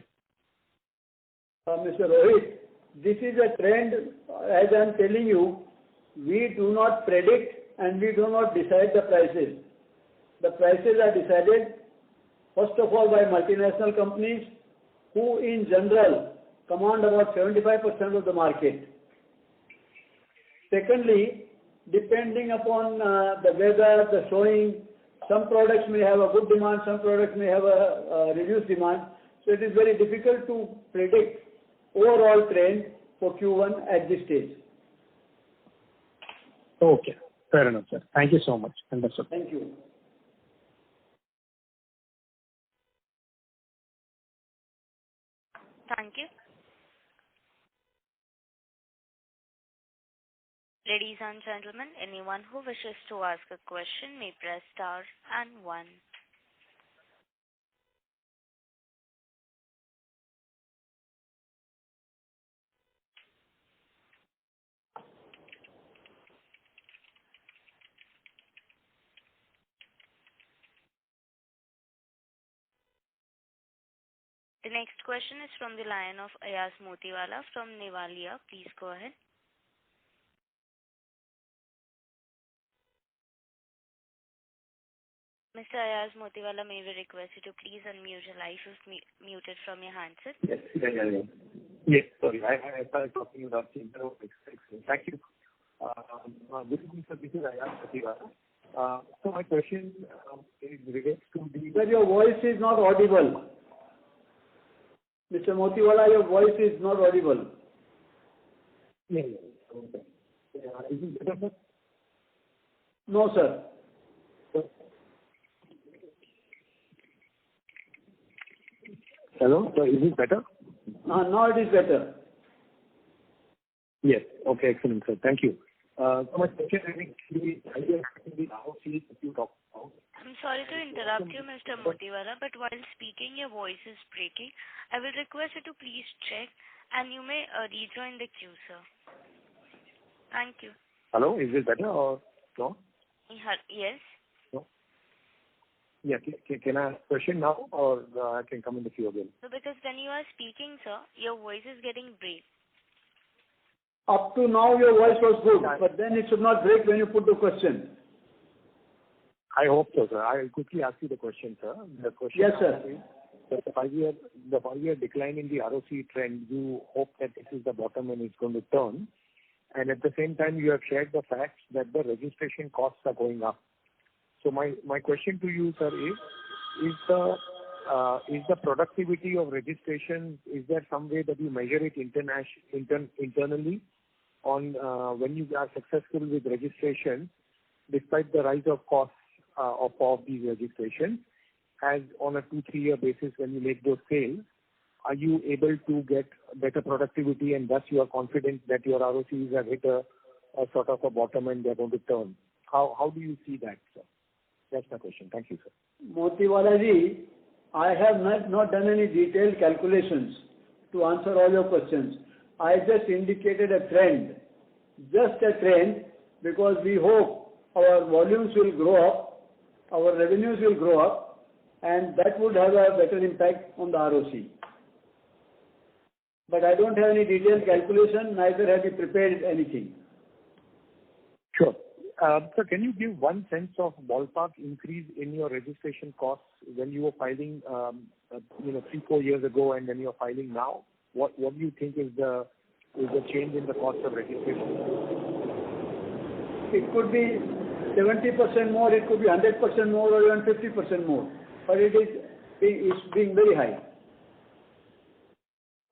Mr. Rohit, this is a trend. As I am telling you, we do not predict and we do not decide the prices. The prices are decided, first of all, by multinational companies who in general command about 75% of the market. Secondly, depending upon the weather, the sowing, some products may have a good demand, some products may have a reduced demand. So it is very difficult to predict overall trend for Q1 at this stage. Okay, fair enough, sir. Thank you so much. Understood. Thank you. Thank you. Ladies and gentlemen, anyone who wishes to ask a question may press star and one. The next question is from the line of Ayaz Motiwala from Nivalia. Please go ahead. Mr. Ayaz Motiwala, may we request you to please unmute your line if muted from your handset? Yes, yeah. Yes, sorry, I started talking about the internet. Thank you. Good evening, sir. This is Ayaz Motiwala. So my question is relates to the... Sir, your voice is not audible. Mr. Motiwala, your voice is not audible. Yeah. Okay. Is it better, sir? No, sir. Hello, so is it better? Now it is better. Yes. Okay, excellent, sir. Thank you. So my question is the ROC that you talked about. I'm sorry to interrupt you, Mr. Motiwala, but while speaking, your voice is breaking. I will request you to please check, and you may rejoin the queue, sir. Thank you. Hello, is it better or no? Yes. No. Yeah, can I ask a question now, or I can come in the queue again? So because when you are speaking, sir, your voice is getting break. Up to now your voice was good, but then it should not break when you put the question. I hope so, sir. I'll quickly ask you the question, sir. The question Yes, sir. is that the five-year decline in the ROC trend, you hope that this is the bottom and it's going to turn. And at the same time, you have shared the facts that the registration costs are going up. So my question to you, sir, is the productivity of registration, is there some way that you measure it internally on when you are successful with registration, despite the rise of costs of these registrations, as on a 2-3 year basis when you make those sales, are you able to get better productivity and thus you are confident that your ROCs have hit a sort of a bottom and they're going to turn? How do you see that, sir? That's my question. Thank you, sir. Motiwala ji, I have not done any detailed calculations to answer all your questions. I just indicated a trend, because we hope our volumes will grow up, our revenues will grow up, and that would have a better impact on the ROC. But I don't have any detailed calculation, neither have we prepared anything. Sure. Sir, can you give one sense of ballpark increase in your registration costs when you were filing, 3-4 years ago, and when you are filing now? What do you think is the change in the cost of registration? It could be 70% more, it could be 100% more, or even 50% more. But it's being very high.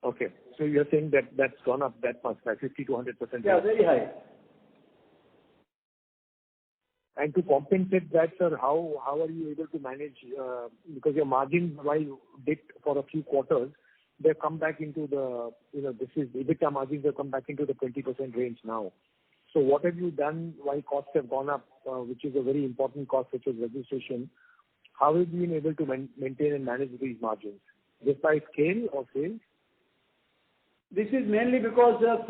Okay. So you're saying that that's gone up that much, by 50 to 100%? Yeah, very high. And to compensate that, sir, how are you able to manage, because your margins, while dipped for a few quarters, they've come back into the, this is EBITDA margins have come back into the 20% range now. So what have you done while costs have gone up, which is a very important cost, such as registration? How have you been able to maintain and manage these margins? Just by scale or sales? This is mainly because of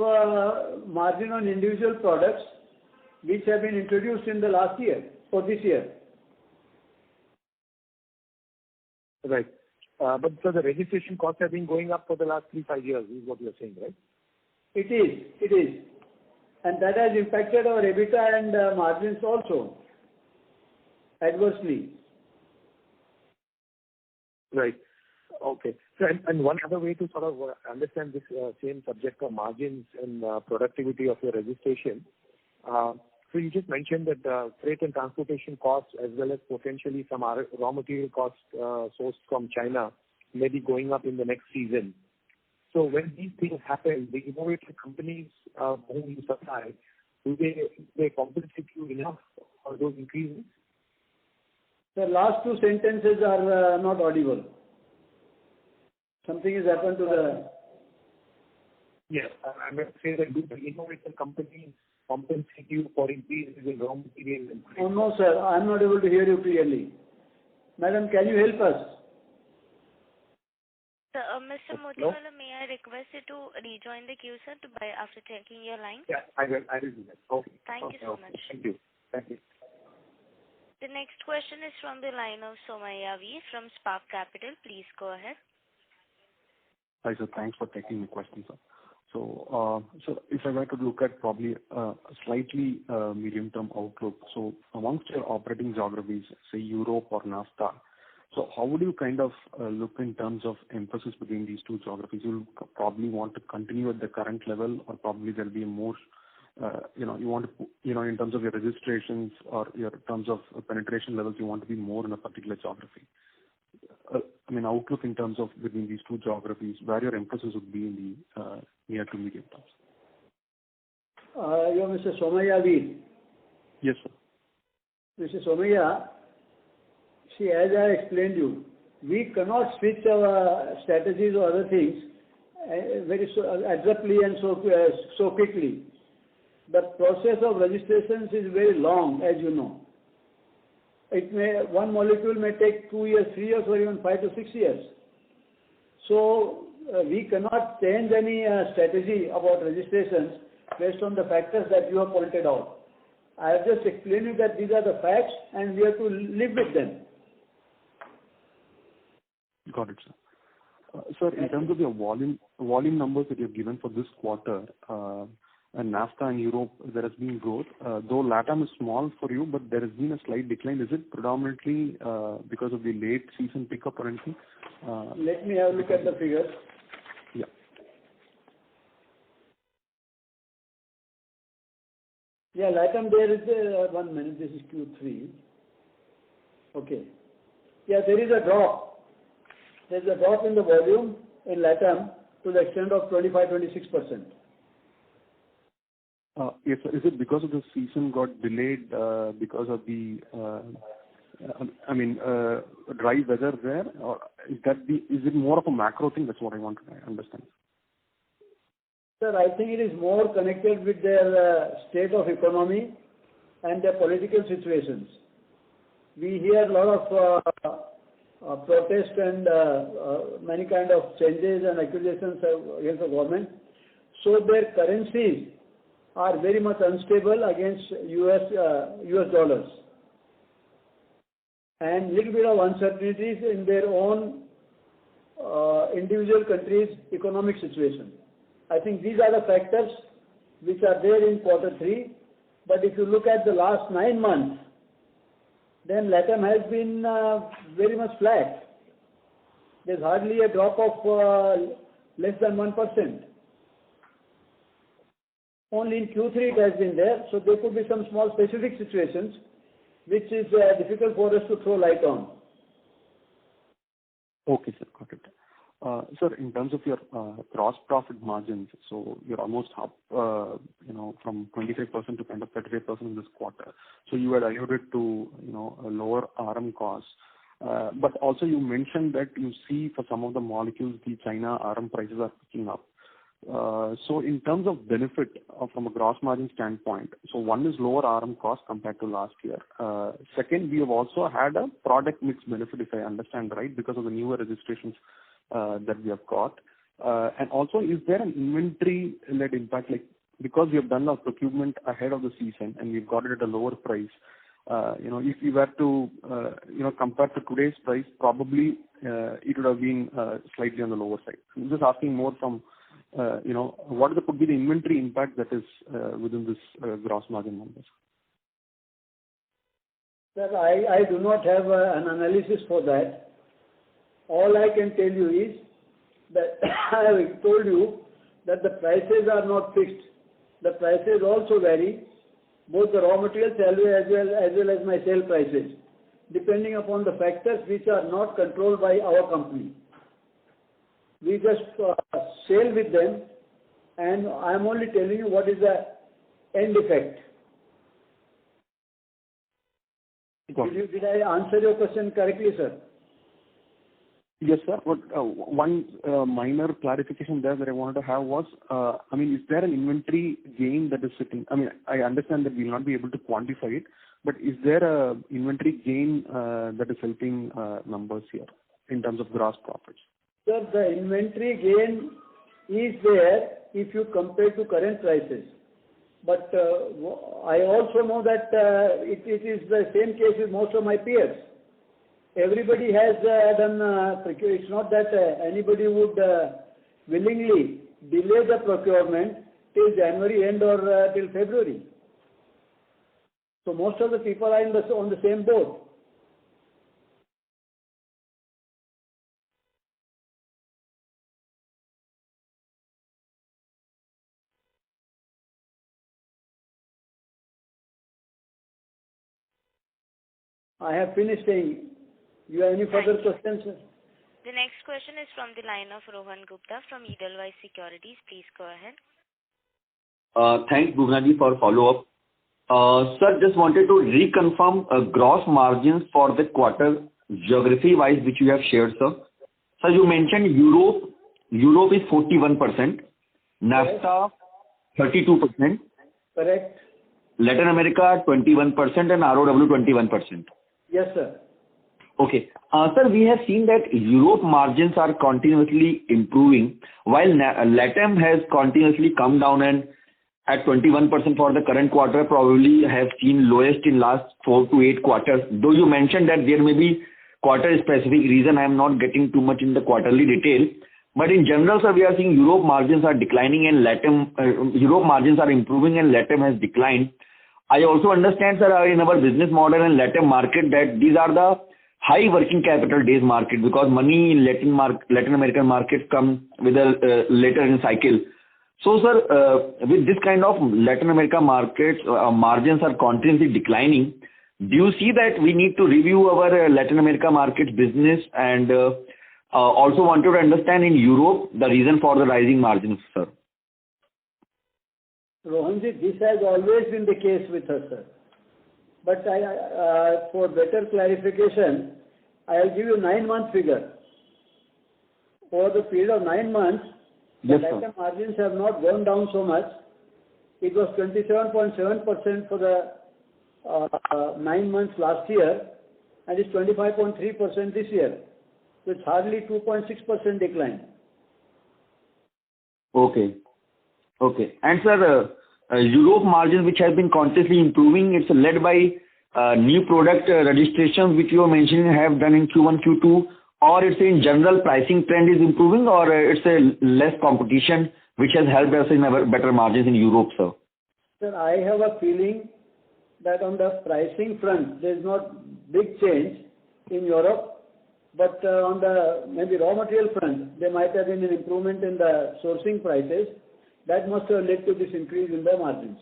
margin on individual products which have been introduced in the last year or this year. Right. But so the registration costs have been going up for the last 3-5 years, is what you're saying, right? It is. And that has impacted our EBITDA and margins also adversely. Right. Okay. So, and one other way to sort of understand this same subject of margins and productivity of your registration. So you just mentioned that freight and transportation costs, as well as potentially some raw material costs sourced from China, may be going up in the next season. So when these things happen, the innovative companies whom you supply, do they compensate you enough for those increases? The last two sentences are not audible. Something has happened to the... Yes, I may say that do the innovative companies compensate you for increases in raw material? Oh, no, sir. I'm not able to hear you clearly. Madam, can you help us? Mr. Motiwala, may I request you to rejoin the queue, sir, after checking your line? Yeah, I will do that. Okay. Thank you so much. Thank you. The next question is from the line of Somaiya V from Spark Capital. Please go ahead. Hi, sir. Thanks for taking the question, sir. So if I were to look at probably a slightly medium-term outlook, so amongst your operating geographies, say Europe or NAFTA, so how would you kind of look in terms of emphasis between these two geographies? You'll probably want to continue at the current level, or probably there'll be a more, you want to, in terms of your registrations or your terms of penetration levels, you want to be more in a particular geography. Outlook in terms of between these two geographies, where your emphasis would be in the near to medium terms. You're Mr. Somaiya V. Yes, sir. Mr. Somaiya, see, as I explained you, We cannot switch our strategies or other things very abruptly and so quickly. The process of registrations is very long, as you know. One molecule may take 2 years, 3 years, or even 5 to 6 years. So we cannot change any strategy about registrations based on the factors that you have pointed out. I have just explained you that these are the facts and we have to live with them. Got it, sir. Sir, in terms of your volume numbers that you have given for this quarter, and NAFTA and Europe, there has been growth. Though LATAM is small for you, but there has been a slight decline. Is it predominantly because of the late season pickup or anything? Let me have a look at the figures. Yeah. Yeah, LATAM there is 1 minute. This is Q3. Okay. Yeah, there is a drop. There is a drop in the volume in LATAM to the extent of 25-26%. Yes, sir. Is it because of the season got delayed because of the, dry weather there, or is it more of a macro thing? That's what I want to understand. Sir, I think it is more connected with their state of economy and their political situations. We hear a lot of protest and many kind of changes and accusations against the government. So their currencies are very much unstable against US dollars, and little bit of uncertainties in their own individual countries' economic situation. I think these are the factors which are there in Q3. But if you look at the last 9 months, then LATAM has been very much flat. There's hardly a drop of less than 1%. Only in Q3 it has been there, so there could be some small specific situations which is difficult for us to throw light on. Okay, sir, got it. Sir, in terms of your gross profit margins, so you're almost up, from 25% to kind of 35% in this quarter. So you had alluded to, a lower RM costs. But also you mentioned that you see for some of the molecules, the China RM prices are picking up. So in terms of benefit from a gross margin standpoint, so one is lower RM cost compared to last year. Second, we have also had a product mix benefit, if I understand right, because of the newer registrations that we have got. And also, is there an inventory-led impact, like because we have done our procurement ahead of the season and we've got it at a lower price? If we were to, compare to today's price, probably it would have been slightly on the lower side. I'm just asking more from, what could be the inventory impact that is within this gross margin numbers? Sir, I do not have an analysis for that. All I can tell you is that I have told you that the prices are not fixed. The prices also vary, both the raw material salary as well as my sale prices, depending upon the factors which are not controlled by our company. We just sell with them, and I am only telling you what is the end effect. Did I answer your question correctly, sir? Yes, sir. But one minor clarification there that I wanted to have was, is there an inventory gain that is sitting? I understand that we will not be able to quantify it, but is there a inventory gain that is helping numbers here in terms of gross profits? Sir, the inventory gain is there if you compare to current prices. But I also know that it is the same case with most of my peers. Everybody has done procurement. It's not that anybody would willingly delay the procurement till January end or till February. So most of the people are on the same boat. I have finished saying. You have any further questions, sir? The next question is from the line of Rohan Gupta from Edelweiss Securities. Please go ahead. Thanks, Bhuvnaji, for follow-up. Sir, just wanted to reconfirm gross margins for the quarter geography-wise, which you have shared, sir. So you mentioned Europe is 41%, NAFTA 32%, Correct. Latin America 21%, and ROW 21%. Yes, sir. Okay. Sir, we have seen that Europe margins are continuously improving, while LATAM has continuously come down and at 21% for the current quarter, probably have seen lowest in last 4 to 8 quarters. Though you mentioned that there may be quarter-specific reason, I am not getting too much in the quarterly detail. But in general, sir, we are seeing Europe margins are declining and Europe margins are improving and LATAM has declined. I also understand, sir, in our business model and LATAM market that these are the high working capital days market because money in Latin American markets come with a later in cycle. So, sir, with this kind of Latin America markets, margins are continuously declining. Do you see that we need to review our Latin America market business and also wanted to understand in Europe the reason for the rising margins, sir? Rohanji, this has always been the case with us, sir. But for better clarification, I'll give you 9-month figure. For the period of 9 months, yes, the LATAM margins have not gone down so much. It was 27.7% for the 9 months last year, and it's 25.3% this year. So it's hardly 2.6% decline. Okay. And sir, Europe margins which have been continuously improving, it's led by new product registrations which you were mentioning have done in Q1, Q2, or it's in general pricing trend is improving, or it's a less competition which has helped us in our better margins in Europe, sir? Sir, I have a feeling that on the pricing front, there is not big change in Europe, but on the maybe raw material front, there might have been an improvement in the sourcing prices. That must have led to this increase in the margins.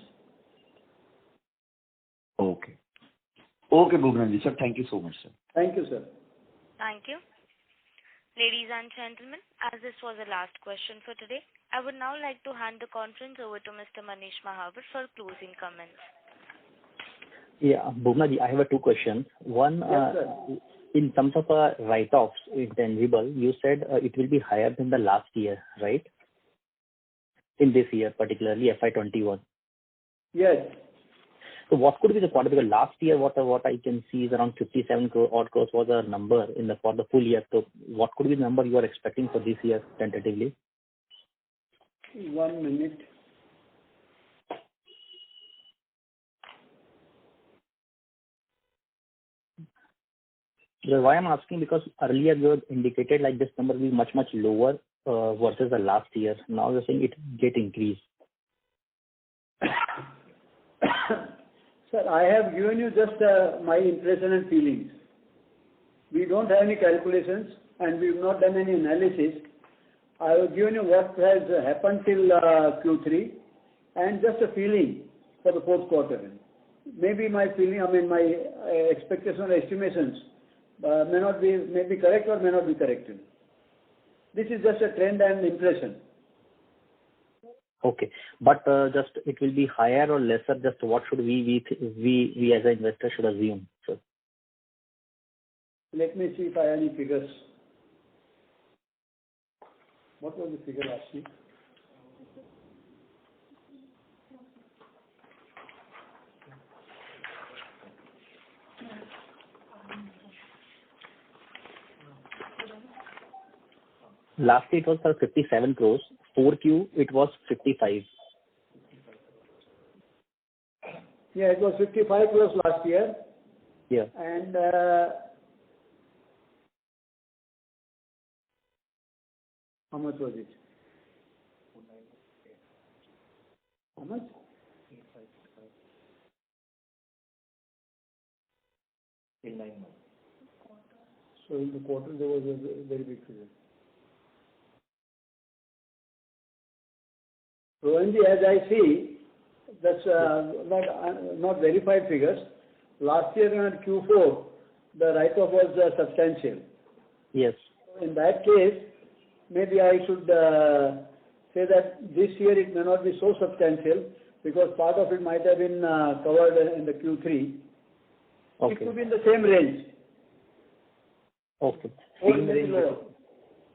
Okay, Bhuvnanji, sir. Thank you so much, sir. Thank you, sir. Thank you. Ladies and gentlemen, as this was the last question for today, I would now like to hand the conference over to Mr. Manish Mahawar for closing comments. Yeah, Bhuvnaji, I have 2 questions. One, yes, sir. In terms of write-offs, intangible, you said it will be higher than the last year, right? In this year, particularly FY21. Yes. So what could be the quarter? Because last year, what I can see is around 57 crores was a number for the full year. So what could be the number you are expecting for this year tentatively? 1 minute. Why I'm asking, because earlier you had indicated like this number will be much lower versus the last year. Now you're saying it get increased. Sir, I have given you just my impression and feelings. We don't have any calculations and we've not done any analysis. I have given you what has happened till Q3 and just a feeling for the fourth quarter. Maybe my feeling, my expectation or estimations may be correct or may not be correct. This is just a trend and impression. Okay, but just it will be higher or lesser? Just what should we as an investor should assume, sir? Let me see if I have any figures. What was the figure last week? Last year it was for 57 crores. 4Q it was 55. Yeah, it was 55 crores last year. Yeah. And how much was it? How much? In 9 months. So in the quarter there was a very big figure. Rohanji, as I see, that's not verified figures. Last year in Q4, the write-off was substantial. Yes. In that case, maybe I should say that this year it may not be so substantial because part of it might have been covered in the Q3. Okay. It could be in the same range. Okay. Old Same range. material.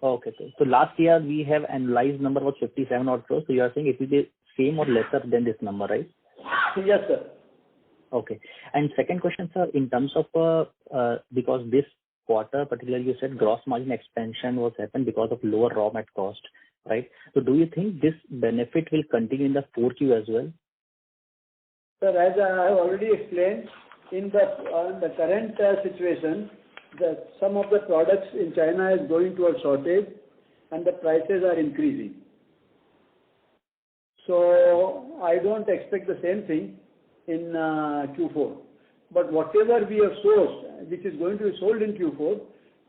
Okay. So last year we have analyzed number was 57 odd crores. So you are saying it will be same or lesser than this number, right? Yes, sir. Okay. And second question, sir, in terms of because this quarter, particularly you said gross margin expansion was happened because of lower raw mat cost, right? So do you think this benefit will continue in the 4Q as well? Sir, as I have already explained, in the current situation, some of the products in China is going towards shortage and the prices are increasing. So I don't expect the same thing in Q4. But whatever we have sourced, which is going to be sold in Q4,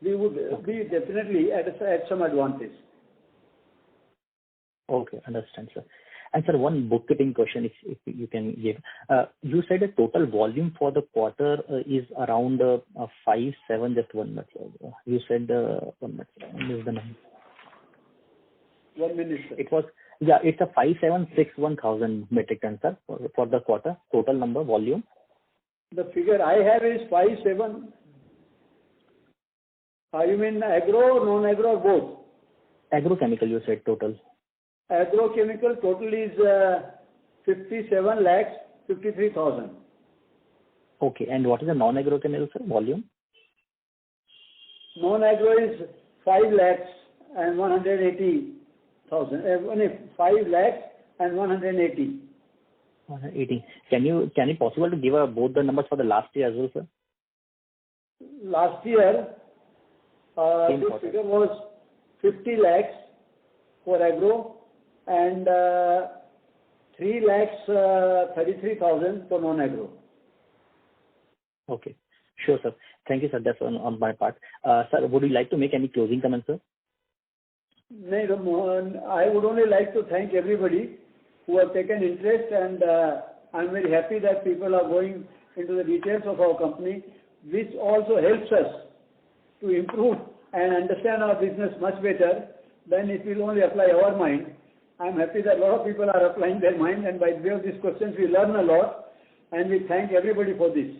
we would be definitely at some advantage. Okay, understand, sir. And sir, one bookkeeping question, if you can give. You said the total volume for the quarter is around 5.7. Just 1 minute. You said 1 minute. What is the number? 1 minute, sir. It's a 5,761,000 metric tons, sir, for the quarter. Total number volume. The figure I have is 5.7. You mean agro, non-agro, both? Agrochemical, you said total. Agrochemical total is 57 lakhs 53,000. Okay, and what is the non-agrochemical, sir, volume? Non-agro is 5 lakhs and 180,000. 5 lakhs and 180. 180. Can it possible to give both the numbers for the last year as well, sir? Last year, this figure was 50 lakhs for agro and 3 lakhs 33,000 for non-agro. Okay. Sure, sir. Thank you, sir. That's on my part. Sir, would you like to make any closing comments, sir? No, I would only like to thank everybody who have taken interest, and I'm very happy that people are going into the details of our company, which also helps us to improve and understand our business much better than if we only apply our mind. I'm happy that a lot of people are applying their mind, and by way of these questions we learn a lot, and we thank everybody for this.